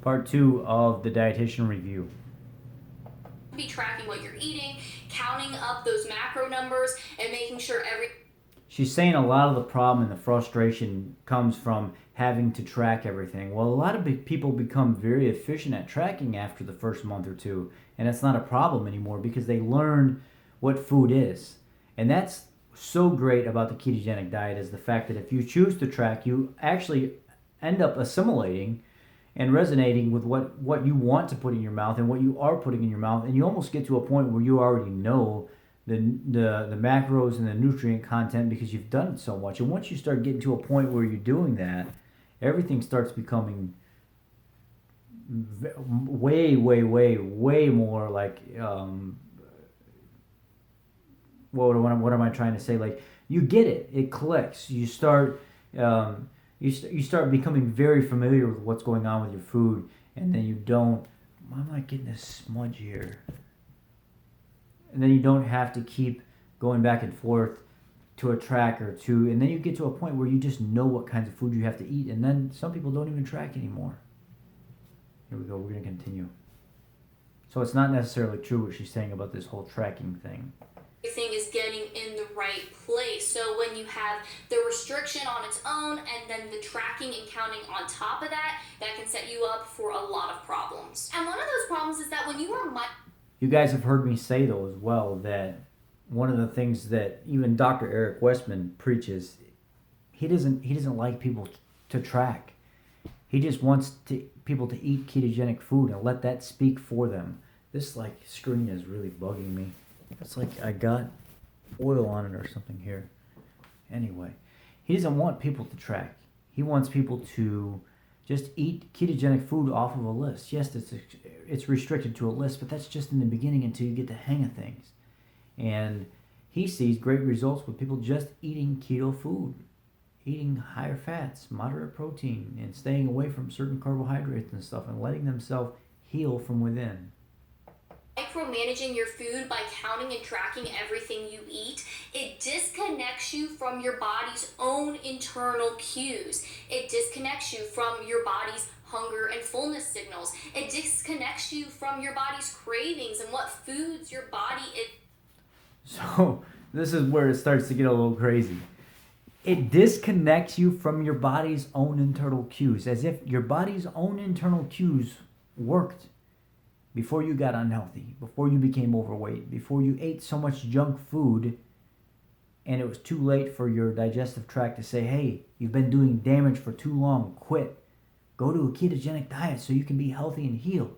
Part 2 of the Dietitian Review. Be tracking what you're eating, counting up those macro numbers, and making sure She's saying a lot of the problem and the frustration comes from having to track everything. Well, a lot of people become very efficient at tracking after the first month or two, and it's not a problem anymore because they learn what food is. And that's so great about the ketogenic diet is the fact that if you choose to track, you actually end up assimilating and resonating with what you want to put in your mouth and what you are putting in your mouth, and you almost get to a point where you already know the macros and the nutrient content because you've done it so much. And once you start getting to a point where you're doing that, everything starts becoming way more like what am I trying to say? Like you get it, it clicks. You start you start becoming very familiar with what's going on with your food, and then you don't. Why am I getting this smudge here? And then you don't have to keep going back and forth to a track or two, and then you get to a point where you just know what kinds of food you have to eat, and then some people don't even track anymore. Here we go. We're going to continue. So it's not necessarily true what she's saying about this whole tracking thing. everything is getting in the right place. So when you have the restriction on its own and then the tracking and counting on top of that, that can set you up for a lot of problems. And one of those problems is that when you are You guys have heard me say though as well that one of the things that even Dr. Eric Westman preaches, he doesn't like people to track. He just wants people to eat ketogenic food and let that speak for them. This like screen is really bugging me. It's like I got oil on it or something here. Anyway, he doesn't want people to track. He wants people to just eat ketogenic food off of a list. Yes, it's restricted to a list, but that's just in the beginning until you get the hang of things. And he sees great results with people just eating keto food, eating higher fats, moderate protein, and staying away from certain carbohydrates and stuff, and letting themselves heal from within. micromanaging your food by counting and tracking everything you eat, it disconnects you from your body's own internal cues. It disconnects you from your body's hunger and fullness signals. It disconnects you from your body's cravings and what foods your body is. So, this is where it starts to get a little crazy. It disconnects you from your body's own internal cues, as if your body's own internal cues worked before you got unhealthy, before you became overweight, before you ate so much junk food and it was too late for your digestive tract to say, hey, you've been doing damage for too long, quit. Go to a ketogenic diet so you can be healthy and heal.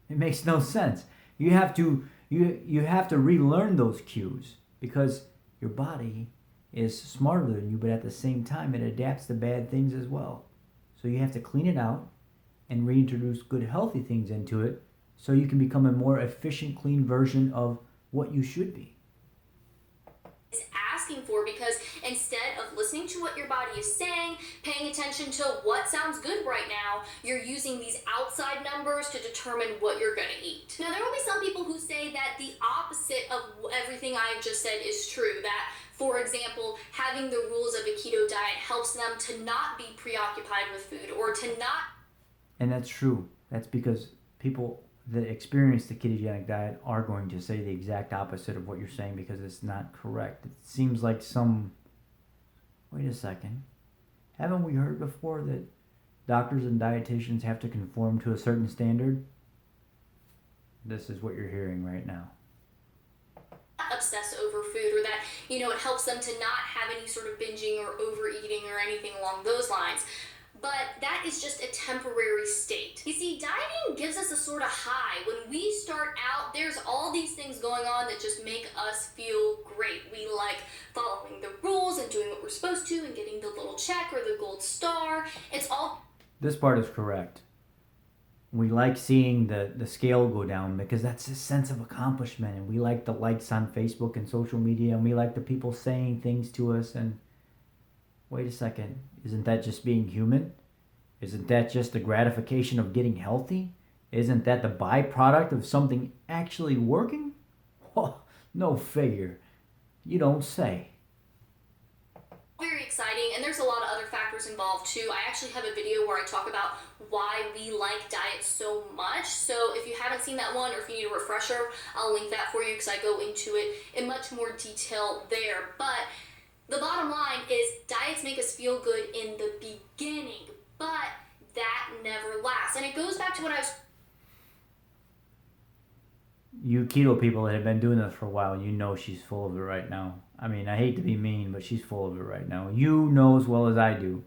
It makes no sense. You have to relearn those cues because your body is smarter than you, but at the same time it adapts to bad things as well. So you have to clean it out and reintroduce good healthy things into it so you can become a more efficient, clean version of what you should be. Is asking for, because instead of listening to what your body is saying, paying attention to what sounds good right now, you're using these outside numbers to determine what you're going to eat. Now, there will be some people who say that the opposite of everything I just said is true, that for example, having the rules of a keto diet helps them to not be preoccupied with food or to not. And that's true. That's because people that experience the ketogenic diet are going to say the exact opposite of what you're saying because it's not correct. It seems like wait a second. Haven't we heard before that doctors and dietitians have to conform to a certain standard? This is what you're hearing right now. Obsess over food, or that it helps them to not have any sort of binging or overeating or anything along those lines. But that is just a temporary state. You see, dieting gives us a sort of high. When we start out, there's all these things going on that just make us feel great. We like following the rules and doing what we're supposed to and getting the little check or the gold star. It's all. This part is correct. We like seeing the scale go down because that's a sense of accomplishment, and we like the likes on Facebook and social media, and we like the people saying things to us. And wait a second, isn't that just being human? Isn't that just the gratification of getting healthy? Isn't that the byproduct of something actually working? Oh, no figure. You don't say. Very exciting, and there's a lot of other factors factors involved too. I actually have a video where I talk about why we like diets so much. So if you haven't seen that one, or if you need a refresher, I'll link that for you because I go into it in much more detail there. But the bottom line is diets make us feel good in the beginning, but that never lasts. And it goes back to what I was... You keto people that have been doing this for a while, you know she's full of it right now. I mean, I hate to be mean, but she's full of it right now. You know as well as I do.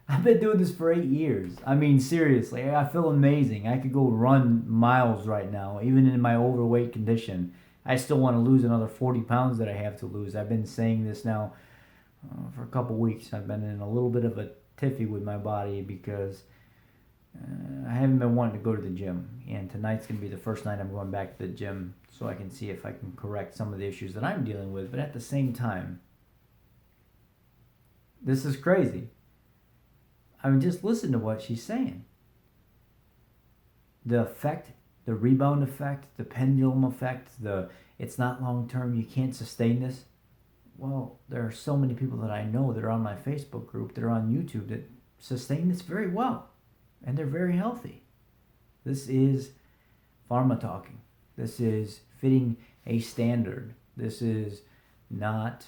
I've been doing this for 8 years. I mean, seriously, I feel amazing. I could go run miles right now, even in my overweight condition. I still want to lose another 40 pounds that I have to lose. I've been saying this now for a couple weeks. I've been in a little bit of a tiffy with my body because I haven't been wanting to go to the gym. And tonight's going to be the first night I'm going back to the gym so I can see if I can correct some of the issues that I'm dealing with. But at the same time, this is crazy. I mean, just listen to what she's saying. The effect, the rebound effect, the pendulum effect, it's not long term, you can't sustain this. Well, there are so many people that I know that are on my Facebook group, that are on YouTube, that sustain this very well. And they're very healthy. This is pharma talking. This is fitting a standard. This is not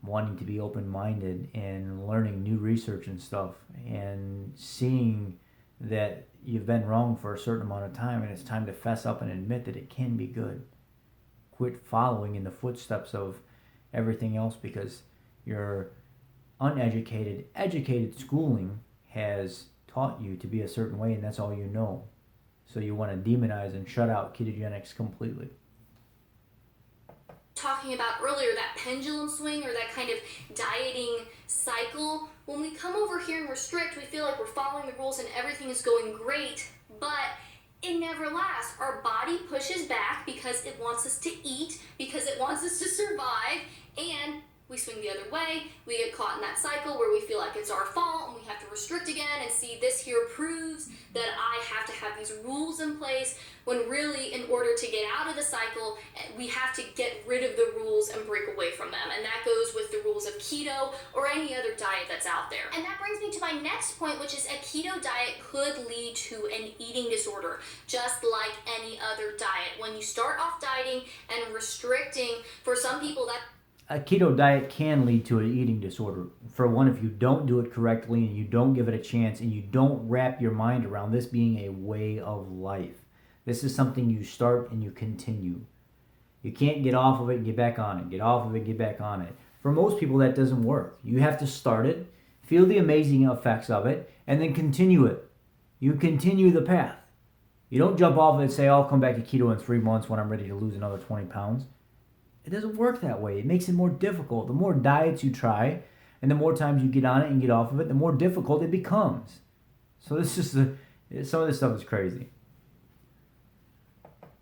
wanting to be open-minded and learning new research and stuff and seeing that you've been wrong for a certain amount of time and it's time to fess up and admit that it can be good. Quit following in the footsteps of everything else because your uneducated, educated schooling has taught you to be a certain way and that's all you know. So you want to demonize and shut out ketogenics completely. Talking about earlier, that pendulum swing or that kind of dieting cycle, when we come over here and restrict, we feel like we're following the rules and everything is going great, but it never lasts. Our body pushes back because it wants us to eat, because it wants us to survive, and we swing the other way. We get caught in that cycle where we feel like it's our fault and we have to restrict again and see this here proves that I have to have these rules in place, when really in order to get out of the cycle, we have to get rid of the rules and break away from them. And that goes with the rules of keto or any other diet that's out there. And that brings me to my next point, which is a keto diet could lead to an eating disorder, just like any other diet. When you start off dieting and restricting, for some people that a keto diet can lead to an eating disorder. For one, if you don't do it correctly and you don't give it a chance and you don't wrap your mind around this being a way of life. This is something you start and you continue. You can't get off of it and get back on it. Get off of it, get back on it. For most people, that doesn't work. You have to start it, feel the amazing effects of it, and then continue it. You continue the path. You don't jump off of it and say, I'll come back to keto in 3 months when I'm ready to lose another 20 pounds. It doesn't work that way. It makes it more difficult. The more diets you try and the more times you get on it and get off of it, the more difficult it becomes. So this is some of this stuff is crazy.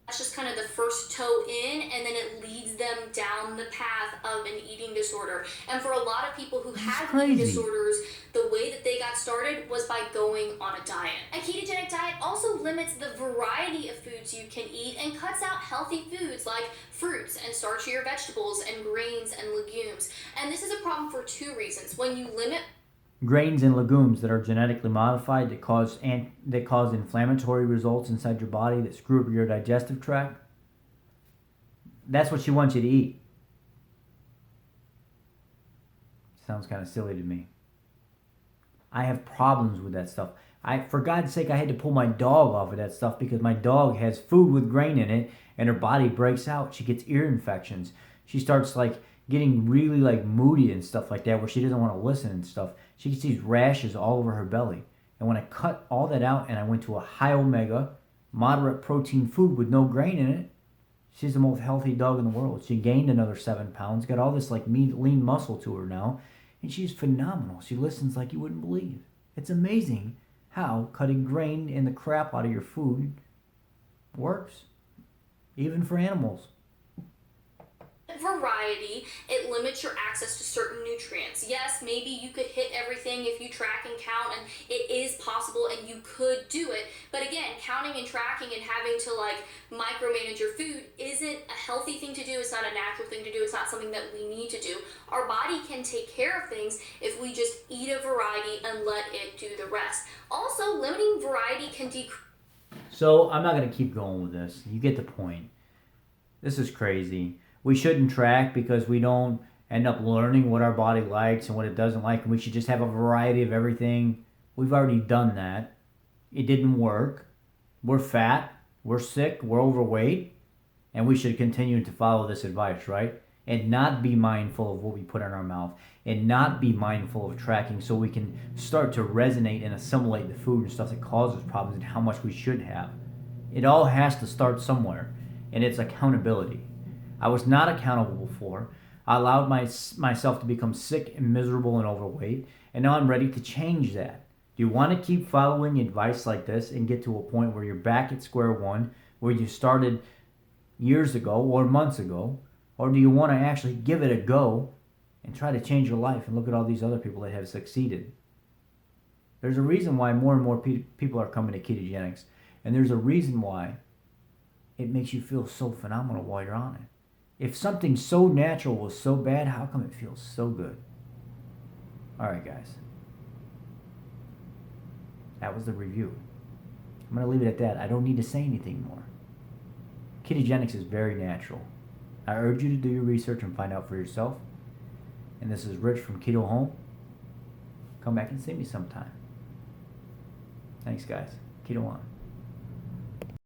That's just kind of the first toe in, and then it leads them down the path of an eating disorder. And for a lot of people who have eating disorders, the way that they got started was by going on a diet. A ketogenic diet also limits the variety of foods you can eat and cuts out healthy foods like fruits and starchier vegetables and grains and legumes. And this is a problem for 2 reasons. When you limit grains and legumes that are genetically modified that cause inflammatory results inside your body that screw up your digestive tract, that's what she wants you to eat. Sounds kind of silly to me. I have problems with that stuff. For God's sake, I had to pull my dog off of that stuff because my dog has food with grain in it and her body breaks out. She gets ear infections. She starts getting really moody and stuff like that where she doesn't want to listen and stuff. She gets these rashes all over her belly. And when I cut all that out and I went to a high omega, moderate protein food with no grain in it, she's the most healthy dog in the world. She gained another 7 pounds, got all this lean muscle to her now, and she's phenomenal. She listens like you wouldn't believe. It's amazing how cutting grain and the crap out of your food works, even for animals. variety, it limits your access to certain nutrients. Yes, maybe you could hit everything if you track and count, and it is possible and you could do it. But again, counting and tracking and having to like micromanage your food isn't a healthy thing to do. It's not a natural thing to do. It's not something that we need to do. Our body can take care of things if we just eat a variety and let it do the rest. Also, limiting variety can decrease. So I'm not going to keep going with this. You get the point. This is crazy. We shouldn't track because we don't end up learning what our body likes and what it doesn't like, and we should just have a variety of everything. We've already done that. It didn't work. We're fat, we're sick, we're overweight, and we should continue to follow this advice, right? And not be mindful of what we put in our mouth, and not be mindful of tracking, so we can start to resonate and assimilate the food and stuff that causes problems and how much we should have. It all has to start somewhere, and it's accountability. I was not accountable before. I allowed myself to become sick and miserable and overweight, and now I'm ready to change that. Do you want to keep following advice like this and get to a point where you're back at square one, where you started years ago or months ago? Or do you want to actually give it a go and try to change your life and look at all these other people that have succeeded? There's a reason why more and more people are coming to ketogenics, and there's a reason why it makes you feel so phenomenal while you're on it. If something so natural was so bad, how come it feels so good? All right, guys. That was the review. I'm going to leave it at that. I don't need to say anything more. Ketogenics is very natural. I urge you to do your research and find out for yourself. And this is Rich from Keto Home. Come back and see me sometime. Thanks, guys. Keto on.